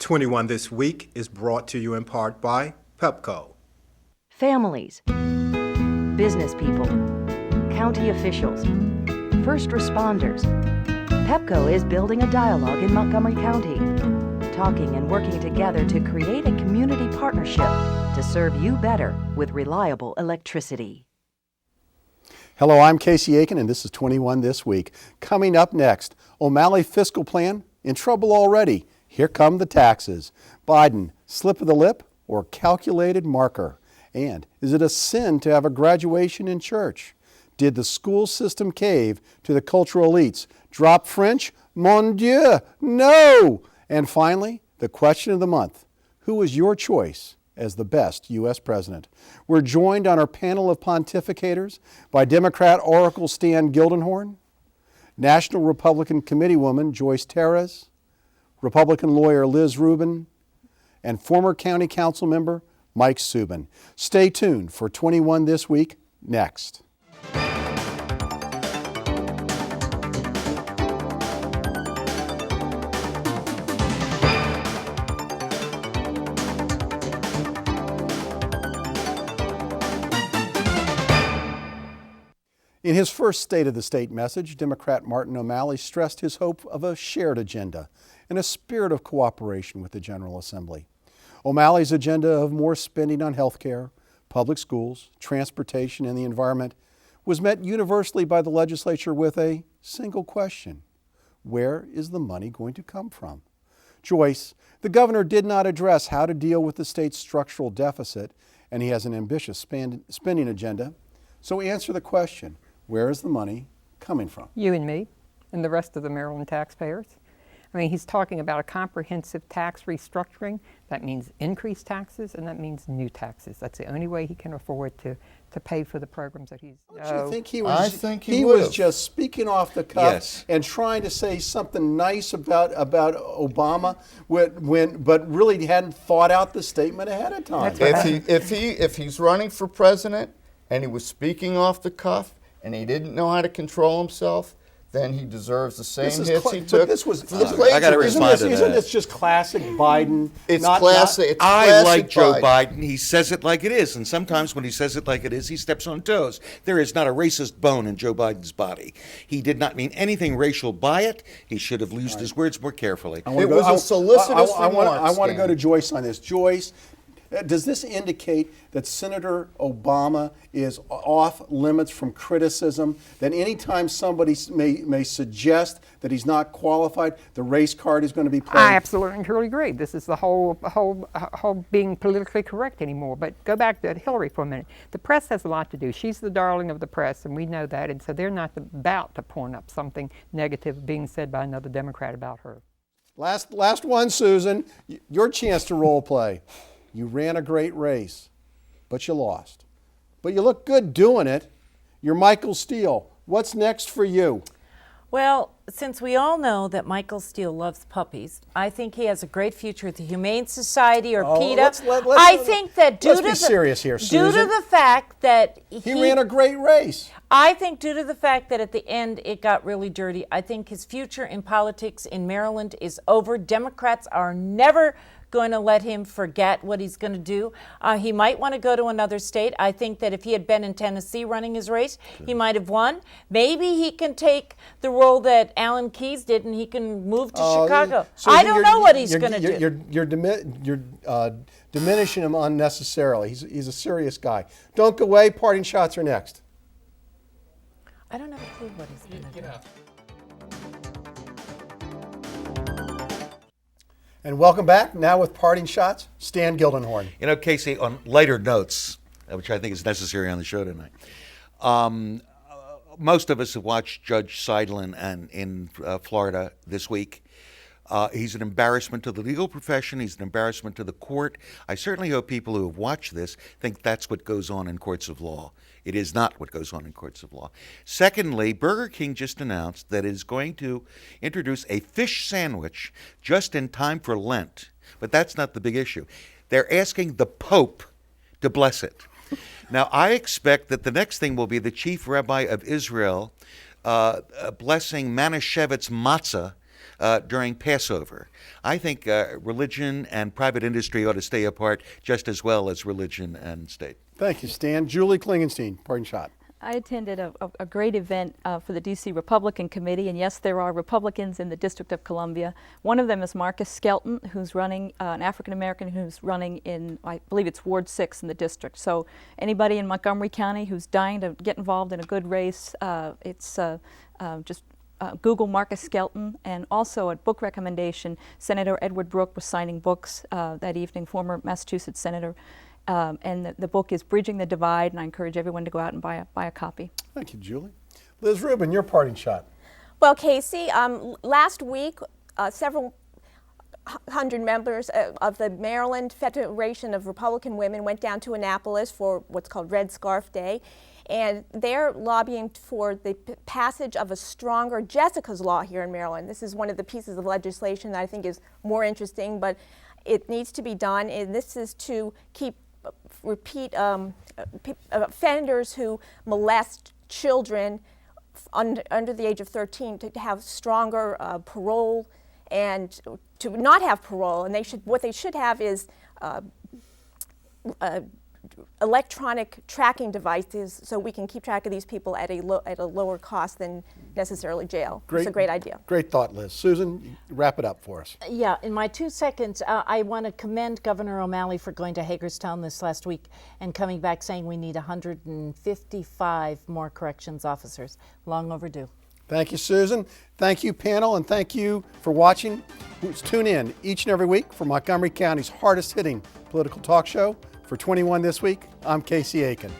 21 This Week is brought to you in part by Pepco. Families, business people, county officials, first responders. Pepco is building a dialogue in Montgomery County, talking and working together to create a community partnership to serve you better with reliable electricity. Hello, I'm Casey Aiken, and this is 21 This Week. Coming up next, O'Malley fiscal plan in trouble already. Here come the taxes. Biden, slip of the lip or calculated marker? And is it a sin to have a graduation in church? Did the school system cave to the cultural elites? Drop French? Mon Dieu, no! And finally, the question of the month. Who is your choice as the best U.S. president? We're joined on our panel of pontificators by Democrat Oracle Stan Gildenhorn, National Republican Committeewoman Joyce Terez, Republican lawyer Liz Rubin, and former County Council member Mike Subin. Stay tuned for 21 This Week next. In his first State of the State message, Democrat Martin O'Malley stressed his hope of a shared agenda and a spirit of cooperation with the General Assembly. O'Malley's agenda of more spending on health care, public schools, transportation, and the environment was met universally by the legislature with a single question: where is the money going to come from? Joyce, the governor did not address how to deal with the state's structural deficit, and he has an ambitious spending agenda. So answer the question: where is the money coming from? You and me and the rest of the Maryland taxpayers. I mean, he's talking about a comprehensive tax restructuring. That means increased taxes, and that means new taxes. That's the only way he can afford to pay for the programs that he's... Don't you think he I was, think he was just speaking off the cuff Yes. and trying to say something nice about Obama, but really hadn't thought out the statement ahead of time? That's right. If he's running for president and he was speaking off the cuff and he didn't know how to control himself, then he deserves the same hits he took. But this was, for the I gotta plagiarism. respond to isn't that. this just classic Biden? It's Not- classic. It's I classic like Joe Biden. He says it like it is, and sometimes when he says it like it is, he steps on toes. There is not a racist bone in Joe Biden's body. He did not mean anything racial by it. He should have used his words more carefully. It was a solicitous I remark, want to go to Stan. Joyce on this. Joyce, does this indicate that Senator Obama is off limits from criticism? That anytime somebody may suggest that he's not qualified, the race card is going to be played? I absolutely and truly agree. This is the whole being politically correct anymore. But go back to Hillary for a minute. The press has a lot to do. She's the darling of the press, and we know that. And so they're not about to point up something negative being said by another Democrat about her. Last one, Susan. Your chance to role play. You ran a great race, but you lost. But you look good doing it. You're Michael Steele. What's next for you? Well, since we all know that Michael Steele loves puppies, I think he has a great future with the Humane Society or PETA. I think that due let's to be serious here, Susan. due to the fact that He ran a great race. I think due to the fact that at the end it got really dirty, I think his future in politics in Maryland is over. Democrats are never going to let him forget what he's going to do. He might want to go to another state. I think that if he had been in Tennessee running his race, he might have won. Maybe he can take the role that Alan Keyes did and he can move to Chicago. Susan, I don't know what he's going to do. You're diminishing him unnecessarily. He's a serious guy. Don't go away. Parting shots are next. I don't have a clue what he's going to do. And welcome back. Now with parting shots, Stan Gildenhorn. You know, Casey, on lighter notes, which I think is necessary on the show tonight, most of us have watched Judge Seidlin in Florida this week. He's an embarrassment to the legal profession. He's an embarrassment to the court. I certainly hope people who have watched this think that's what goes on in courts of law. It is not what goes on in courts of law. Secondly, Burger King just announced that it is going to introduce a fish sandwich just in time for Lent. But that's not the big issue. They're asking the Pope to bless it. Now, I expect that the next thing will be the chief rabbi of Israel blessing Manischewitz matzah during Passover. I think religion and private industry ought to stay apart just as well as religion and state. Thank you, Stan. Julie Klingenstein, parting shot. I attended a great event for the D.C. Republican Committee, and yes, there are Republicans in the District of Columbia. One of them is Marcus Skelton, who's running, an African-American who's running in, I believe it's Ward 6 in the district. So anybody in Montgomery County who's dying to get involved in a good race, just Google Marcus Skelton. And also a book recommendation, Senator Edward Brooke was signing books that evening, former Massachusetts Senator. And the book is Bridging the Divide, and I encourage everyone to go out and buy a copy. Thank you, Julie. Liz Rubin, your parting shot. Well, Casey, last week, several hundred members of the Maryland Federation of Republican Women went down to Annapolis for what's called Red Scarf Day, and they're lobbying for the passage of a stronger Jessica's Law here in Maryland. This is one of the pieces of legislation that I think is more interesting, but it needs to be done, and this is to repeat offenders who molest children under the age of 13 to have stronger parole, and to not have parole. And what they should have is electronic tracking devices, so we can keep track of these people at a lower cost than necessarily jail. It's a great idea. Great thought, Liz. Susan, wrap it up for us. Yeah, in my 2 seconds, I want to commend Governor O'Malley for going to Hagerstown this last week and coming back saying we need 155 more corrections officers. Long overdue. Thank you, Susan. Thank you, panel, and thank you for watching. Tune in each and every week for Montgomery County's hardest-hitting political talk show. For 21 This Week, I'm Casey Aiken.